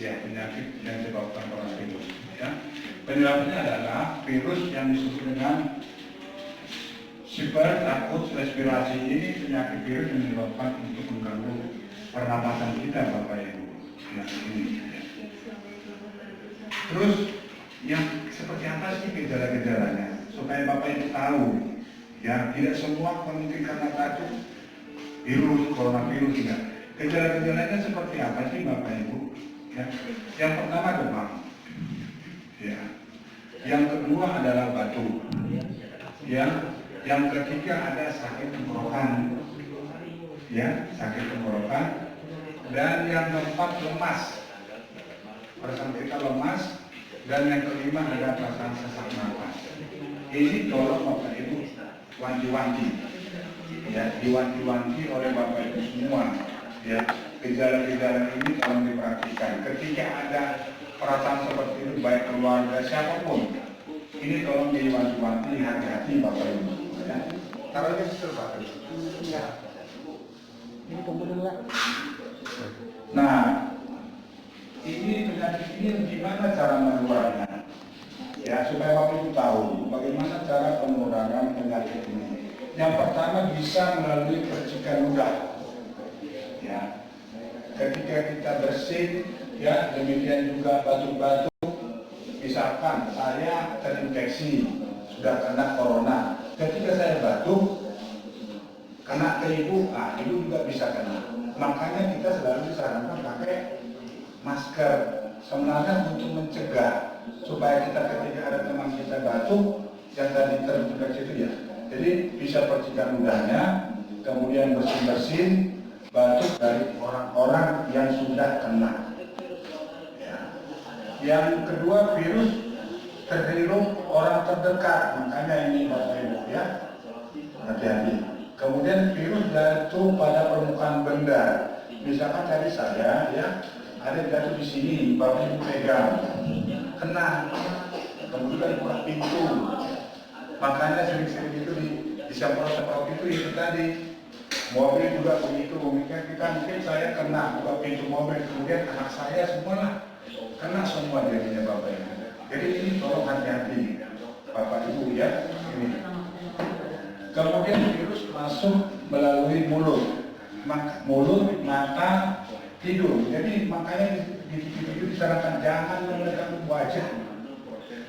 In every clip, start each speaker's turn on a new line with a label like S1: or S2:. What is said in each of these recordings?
S1: ya, penyakit yang disebabkan coronavirus. Ya. Penyebabnya adalah virus yang disebut dengan super akut respirasi. Ini penyakit virus yang menyebabkan untuk mengganggu pernapasan kita, Bapak Ibu. Ya, ini. Ya. Terus yang seperti apa sih gejala-gejalanya? Supaya Bapak Ibu tahu, ya tidak semua mungkin karena batuk virus, coronavirus tidak. Gejala-gejalanya seperti apa sih Bapak Ibu? Ya. Yang pertama demam. Ya. Yang kedua adalah batuk. Ya. Yang ketiga ada sakit tenggorokan. Ya, sakit tenggorokan. Dan yang keempat lemas. Perasaan kita lemas. Dan yang kelima ada perasaan sesak napas. Ini tolong Bapak Ibu wanti-wanti. Ya, diwanti-wanti oleh Bapak Ibu semua. Ya, gejala-gejala ini tolong diperhatikan. Ketika ada perasaan seperti itu, baik keluarga siapapun, ini tolong diwanti-wanti, hati-hati Bapak Ibu. Ya, taruhnya Bapak Ibu. Ya. Nah, ini penyakit ini gimana cara menularnya? Ya, supaya Bapak Ibu tahu bagaimana cara penularan penyakit ini. Yang pertama bisa melalui percikan ludah. Ya, ketika kita bersin, ya demikian juga batuk-batuk. Misalkan saya terinfeksi, sudah kena corona. Ketika saya batuk, kena ke ibu, ibu juga bisa kena. Makanya kita selalu disarankan pakai masker. Sebenarnya untuk mencegah supaya kita ketika ada teman kita batuk yang tadi terinfeksi itu ya, jadi bisa percikan ludahnya, kemudian bersin-bersin batuk dari orang-orang yang sudah kena. Ya. Yang kedua, virus terhirup orang terdekat, makanya ini Bapak Ibu ya, hati-hati. Kemudian virus jatuh pada permukaan benda, misalkan tadi saya ya. Ada jatuh di sini, Bapak Ibu pegang, kena, kemudian buka pintu. Makanya sering-sering itu disemprot-semprot itu tadi. Mobil juga begitu, mungkin saya kena buka pintu mobil, kemudian anak saya semua kena semua jadinya Bapak Ibu. Jadi ini tolong hati-hati, Bapak Ibu ya. Ini. Kemudian virus masuk melalui mulut, mata, tidur. Jadi makanya di video disarankan jangan memegang wajah.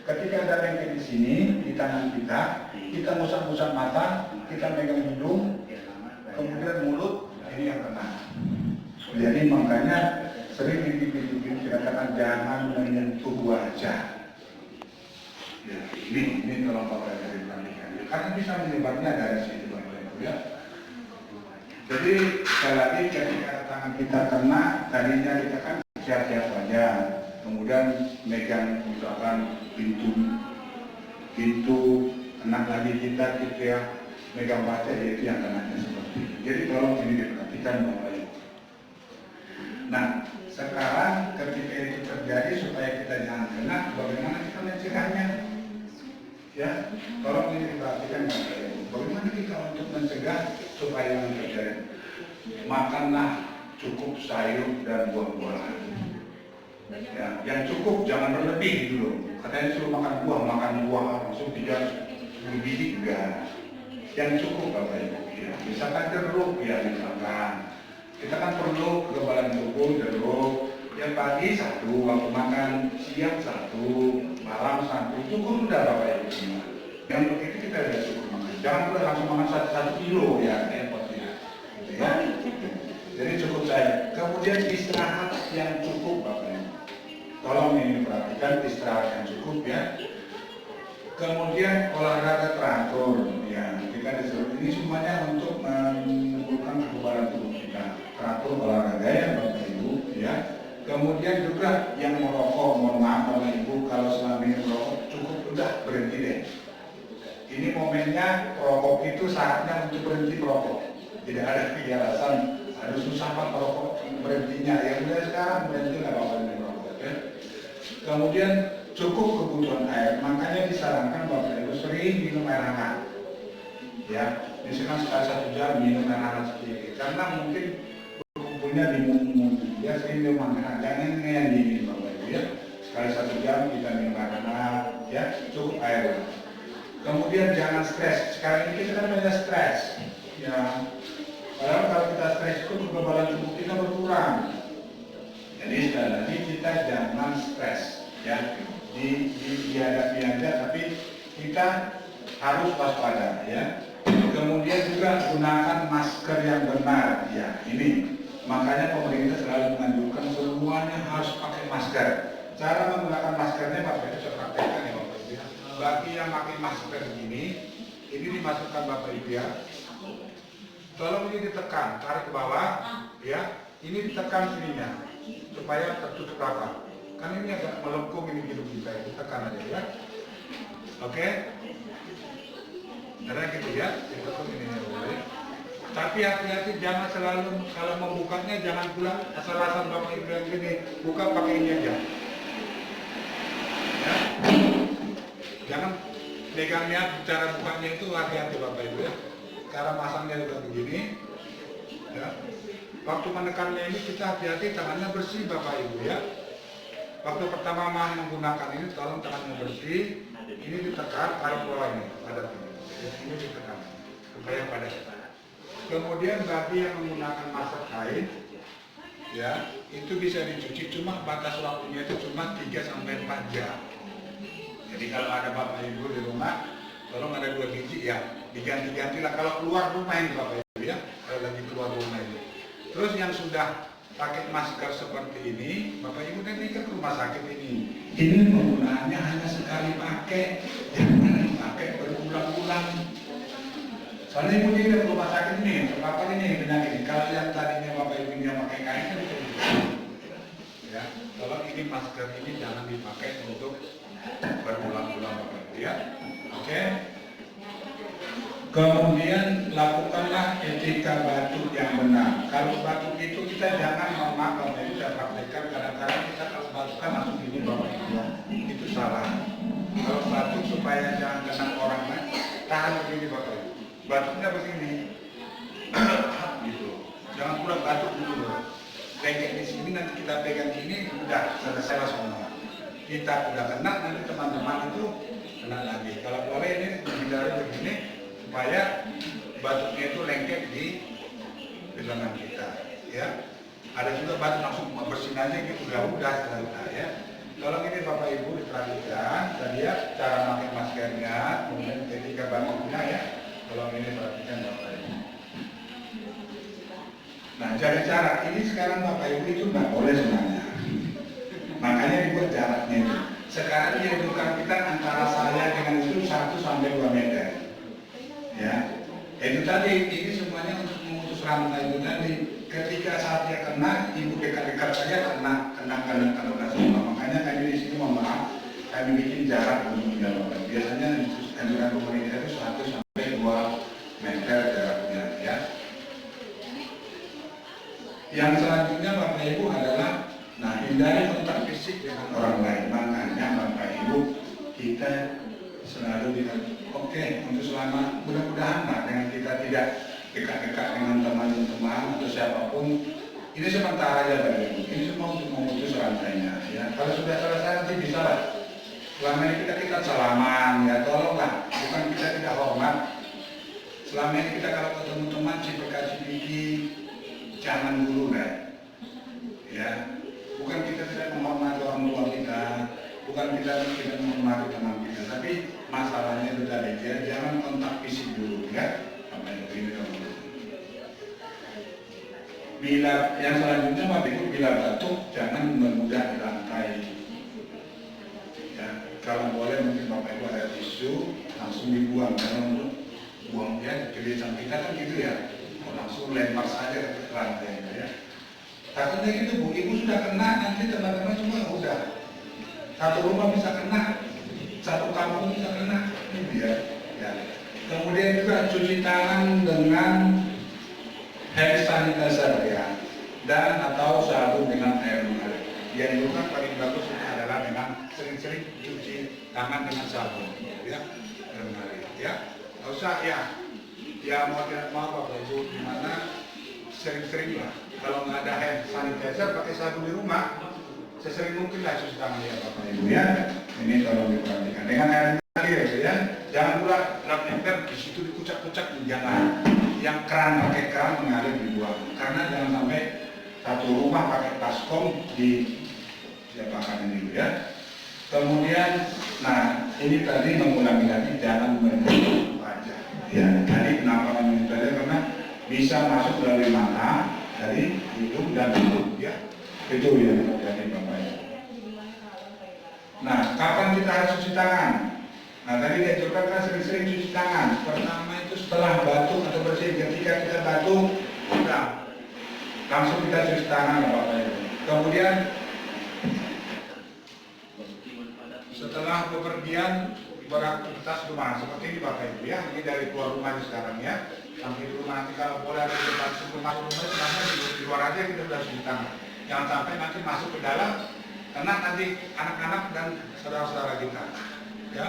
S1: Ketika ada lengket di sini di tangan kita ngusap-ngusap mata, kita megang hidung, kemudian mulut, ini yang kena. Jadi makanya sering di video dikatakan jangan menyentuh wajah. Ya, ini tolong Bapak Ibu perhatikan. Karena bisa menyebarnya dari situ Bapak Ibu ya. Jadi sekali lagi ketika tangan kita kena, tadinya kita kan siap-siap saja, kemudian megang misalkan pintu kena lagi kita gitu ya, megang baca itu yang kenanya seperti itu. Jadi tolong ini diperhatikan Bapak Ibu. Nah sekarang ketika itu terjadi supaya kita jangan kena, bagaimana kita mencegahnya? Ya, tolong ini diperhatikan Bapak Ibu. Bagaimana kita untuk mencegah supaya yang terjadi? Makanlah cukup sayur dan buah-buahan. Ya, yang cukup jangan berlebih dulu. Katanya suruh makan buah langsung 3-10 biji enggak. Yang cukup Bapak Ibu. Ya, misalkan jeruk ya misalkan. Kita kan perlu kekebalan tubuh jeruk. Yang pagi 1, waktu makan siang 1, malam 1, cukup sudah Bapak Ibu semua. Yang begitu kita sudah cukup makan. Jangan pula langsung makan 1 kilo ya, repotnya. Ya. Jadi cukup saya. Kemudian istirahat yang cukup Bapak Ibu. Tolong ini perhatikan istirahat yang cukup ya. Kemudian olahraga teratur ya. Kita disuruh ini semuanya untuk menumbuhkan kekebalan tubuh kita. Teratur olahraga ya Bapak Ibu ya. Kemudian juga yang merokok, mohon maaf Bapak Ibu kalau selama ini merokok cukup udah berhenti deh. Ini momennya perokok itu saatnya untuk berhenti merokok. Tidak ada alasan harus susah Pak merokok berhentinya. Yang mulai sekarang berhenti nggak apa-apa merokok. Ya. Kemudian cukup kebutuhan air. Makanya disarankan Bapak Ibu sering minum air hangat. Ya, misalkan sekali 1 jam minum air hangat sedikit. Karena mungkin berkumpulnya di mulut. Ya sering minum air hangat. Jangan yang dingin Bapak. ya. Sekali 1 jam kita minum air hangat, ya, cukup air. Kemudian jangan stres. Sekarang ini kita kan banyak stres, ya. Padahal kalau kita stres itu kekebalan tubuh kita berkurang. Jadi sekali lagi kita jangan stres, ya. Dihadapi aja, tapi kita harus waspada, ya. Kemudian juga gunakan masker yang benar, ya. Ini makanya pemerintah selalu menganjurkan semuanya harus pakai masker. Cara menggunakan maskernya Bapak Ibu saya praktekkan ya Bapak Ibu. Bagi yang pakai masker ini dimasukkan Bapak Ibu ya. Tolong ini ditekan, tarik ke bawah, ya. Ini ditekan sininya supaya tertutup rapat. Kan ini agak melengkung ini hidung kita, ditekan aja ya. Oke? Ada gitu ya, ditekan ini boleh. Tapi hati-hati jangan selalu kalau membukanya jangan pulang asal-asal Bapak Ibu yang gini, buka pakai ini aja. Ya. Jangan pegangnya cara bukanya itu hati-hati Bapak Ibu ya. Cara masangnya juga begini. Ya. Waktu menekannya ini kita hati-hati tangannya bersih Bapak Ibu ya. Waktu pertama menggunakan ini tolong tangannya bersih. Ini ditekan, taruh bawah ini, ada ini ditekan supaya pada. Kemudian bagi yang menggunakan masker kain, ya itu bisa dicuci, cuma batas waktunya itu cuma 3-4 jam. Jadi kalau ada Bapak Ibu di rumah, tolong ada 2 biji ya, diganti-ganti lah kalau keluar rumah ini Bapak Ibu ya, kalau lagi keluar rumah ini. Terus yang sudah pakai masker seperti ini, Bapak Ibu nanti ke rumah sakit ini. Ini penggunaannya hanya sekali pakai, jangan dipakai berulang-ulang. Soalnya ibu ini ke rumah sakit ini, terpapar ini penyakit. Kalau yang tadinya Bapak Ibu yang pakai kain kan bisa ya. Tolong ini masker ini jangan dipakai untuk berulang-ulang Bapak Ibu ya. Oke. Kemudian lakukanlah etika batuk yang benar. Kalau batuk itu kita jangan mohon Bapak Ibu saya praktekkan kadang-kadang kita kalau batuk kan langsung gini Bapak Ibu. Itu salah. Kalau batuk supaya jangan kena orang lain, tahan begini Bapak Ibu. Batuknya begini. Gitu. Jangan pula batuk dulu. Pegang di sini nanti kita pegang ini udah selesai semua. Kita udah kena nanti teman-teman itu kena lagi. Kalau boleh ini dihindari begini supaya batuknya itu lengket di lengan kita, ya. Ada juga batuk langsung bersin aja gitu, udah selesai ya. Kalau ini Bapak Ibu diperhatikan, tadi ya cara pakai maskernya, kemudian ketika batuknya ya. Kalau ini perhatikan Bapak Ibu. Nah cara ini sekarang Bapak Ibu itu nggak boleh sebenarnya. Makanya dibuat jaraknya itu. Sekarang yang bukan kita antara saya dengan itu 1-2 meter. Ya, itu tadi ini semuanya untuk memutus rantai itu tadi. Ketika saat dia kena, ibu dekat-dekat saja kena semua. Makanya kami di sini mohon maaf, kami bikin jarak untuk menjawab. Biasanya anjuran pemerintah itu 1-2 meter jaraknya. Ya. Yang selanjutnya Bapak Ibu adalah, nah hindari kontak fisik dengan orang lain. Makanya Bapak Ibu kita selalu oke, untuk selama mudah-mudahan lah dengan kita tidak dekat-dekat dengan teman-teman atau siapapun, ini sementara aja Bapak Ibu. Ini semua untuk memutus rantainya. Ya, kalau sudah selesai nanti bisa lah. Selama ini kita salaman, ya tolonglah, bukan kita tidak hormat. Selama ini kita kalau ketemu teman cipika-cipiki, jangan dulu deh. Ya, bukan kita tidak menghormati orang tua kita, bukan kita tidak menghormati teman kita, tapi masalahnya itu tadi ya, jangan kontak fisik dulu ya. Apa yang ini dulu. Bila yang selanjutnya Bapak Ibu bila batuk jangan memudah di lantai. Ya, kalau boleh mungkin Bapak Ibu ada tisu langsung dibuang karena untuk buang ya kebiasaan kita kan gitu ya, langsung lempar saja ke lantai ya. Takutnya gitu Bu, Ibu sudah kena nanti teman-teman semua udah satu rumah bisa kena, satu kampung bisa kena, gitu ya. Ya. Kemudian juga cuci tangan dengan hand sanitizer ya, dan atau sabun dengan air mengalir. Yang juga paling bagus adalah dengan sering-sering cuci tangan dengan sabun, ya, air mengalir. Ya, nggak usah ya mau tidak mau Bapak Ibu gimana sering-sering lah. Kalau nggak ada hand sanitizer pakai sabun di rumah, sesering mungkin lah cuci tangan ya Bapak Ibu ya. Ini tolong diperhatikan. Dengan air mengalir ya, jangan pula lap ember di situ dikucak-kucak, jangan. Yang keran pakai keran mengalir dibuang. Karena jangan sampai satu rumah pakai baskom diapakan ini ya. Kemudian, nah ini tadi mengulangi lagi jangan menyentuh wajah. Ya, tadi kenapa menyentuh wajah karena bisa masuk dari mata, dari hidung dan mulut ya. Itu yang terjadi Bapak Ibu. Nah, kapan kita harus cuci tangan? Nah, tadi diajarkan kan sering-sering cuci tangan. Pertama itu setelah batuk atau bersih. Ketika kita batuk, udah langsung kita cuci tangan Bapak Ibu. Kemudian setelah bepergian beraktivitas rumah seperti ini Bapak Ibu ya. Ini dari keluar rumah sekarang ya. Sampai di rumah nanti kalau boleh ada tempat sebelum masuk rumah selama di luar aja kita sudah cuci tangan. Jangan sampai nanti masuk ke dalam karena nanti anak-anak dan saudara-saudara kita ya.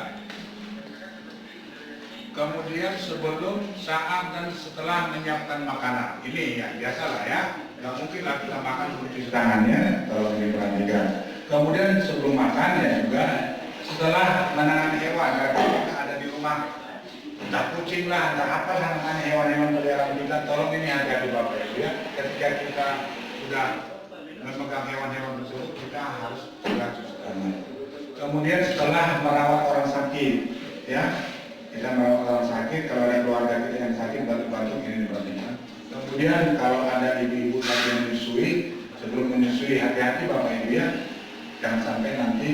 S1: Kemudian sebelum, saat dan setelah menyiapkan makanan ini ya biasalah ya, nggak mungkin lah kita makan sebelum cuci tangannya kalau diperhatikan. Kemudian sebelum makan ya juga setelah menangani hewan karena kita ada di rumah entah kucing lah, entah apa namanya hewan-hewan peliharaan kita, tolong ini hati-hati Bapak Ibu ya. Ketika kita sudah memegang hewan-hewan tersebut kita harus segera cuci tangan. Kemudian setelah merawat orang sakit ya, kita merawat orang sakit, kalau ada keluarga kita yang sakit batuk-batuk ini diperhatikan. Kemudian kalau ada ibu-ibu lagi yang menyusui, sebelum menyusui hati-hati Bapak Ibu ya, jangan sampai nanti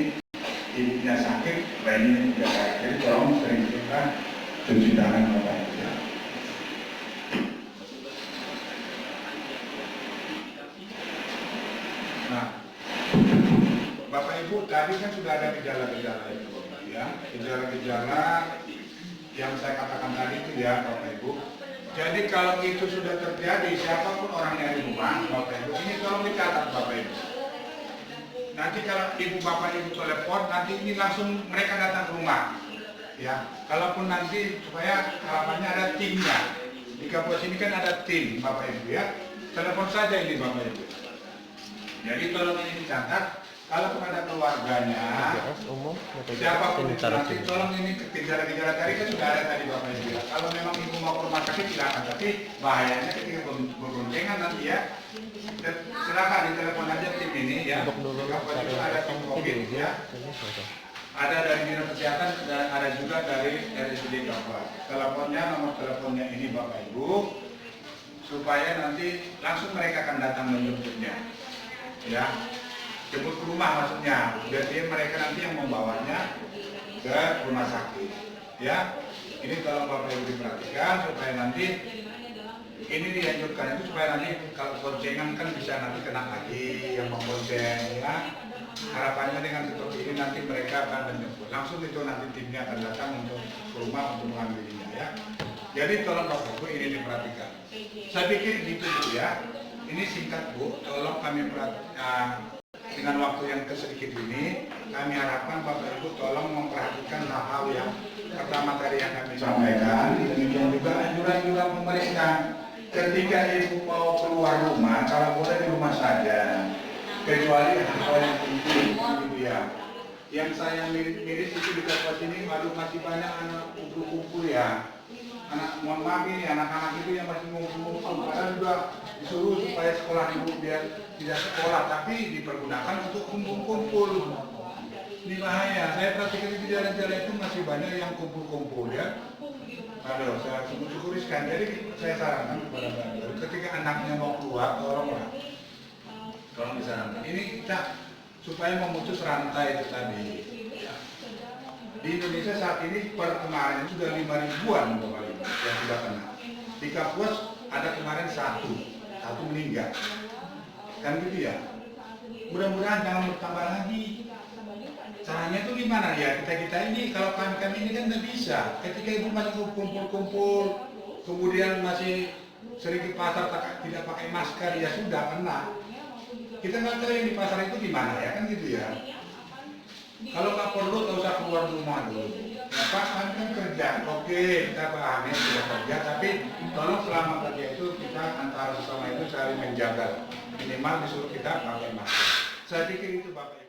S1: ibunya sakit, bayinya juga sakit. Jadi tolong sering kita cuci tangan Bapak Ibu ya. Nah, Bapak Ibu tadi kan sudah ada gejala-gejala itu ya, gejala-gejala yang saya katakan tadi itu ya Bapak Ibu. Jadi kalau itu sudah terjadi, siapapun orangnya di rumah Bapak Ibu, ini tolong dicatat Bapak Ibu. Nanti kalau ibu bapak ibu telepon, nanti ini langsung mereka datang ke rumah ya. Kalaupun nanti supaya harapannya ada timnya di kampus ini kan ada tim Bapak Ibu ya, telepon saja ini Bapak Ibu. Jadi tolong ini dicatat. Kalau kepada keluarganya, siapapun itu nanti tolong ini gejala-gejala tadi kan sudah ada tadi Bapak Ibu ya. Kalau memang ibu mau ke rumah sakit silakan, tapi bahayanya ketika berboncengan nanti ya. Silakan ditelepon aja tim ini ya. Kampus itu ada tim COVID ya. Ada dari dinas kesehatan dan ada juga dari RSUD Kampus. Teleponnya, nomor teleponnya ini Bapak Ibu, supaya nanti langsung mereka akan datang menjemputnya ya. Jemput ke rumah maksudnya, jadi mereka nanti yang membawanya ke rumah sakit ya. Ini tolong Bapak Ibu diperhatikan supaya nanti ini dianjurkan itu supaya nanti kalau boncengan kan bisa nanti kena lagi yang membonceng ya. Harapannya dengan seperti ini nanti mereka akan menjemput langsung, itu nanti timnya akan datang untuk ke rumah untuk mengambilnya ya. Jadi tolong Bapak Ibu ini diperhatikan. Saya pikir gitu Bu ya. Ini singkat Bu, tolong kami perhatikan. Dengan waktu yang sedikit ini, kami harapkan Bapak Ibu tolong memperhatikan hal-hal yang pertama tadi yang kami sampaikan. Demikian juga anjuran-anjuran pemerintah. Ketika Ibu mau keluar rumah, kalau boleh di rumah saja. Kecuali hal yang penting, gitu ya. Yang saya mirip itu di kampus ini, aduh masih banyak anak kumpul-kumpul ya. Mohon maaf ini anak-anak itu yang masih ngumpul-ngumpul, padahal juga disuruh supaya sekolah ibu biar tidak sekolah, tapi dipergunakan untuk kumpul-kumpul. Ini bahaya. Saya perhatikan di jalan-jalan itu masih banyak yang kumpul-kumpul ya. Aduh, saya syukuri sekali. Jadi saya sarankan kepada Bapak, ketika anaknya mau keluar, tolong disarankan. Ini kita supaya memutus rantai itu tadi. Di Indonesia saat ini per kemarin sudah 5 ribuan Bapak Ibu yang sudah kena. Di Kapuas ada kemarin satu meninggal. Kan gitu ya. Mudah-mudahan jangan bertambah lagi. Caranya itu gimana ya? Kita ini kalau kami ini kan nggak bisa. Ketika ibu masih kumpul-kumpul, kemudian masih sering di pasar tidak pakai masker, ya sudah kena. Kita nggak tahu yang di pasar itu gimana ya, kan gitu ya. Kalau nggak perlu, nggak usah keluar rumah dulu. Ya Pak, kan kerja, oke, kita pahami sudah kerja, tapi tolong selama kerja itu kita antara sesama itu saling menjaga. Minimal disuruh kita pakai masker. Saya pikir itu Bapak.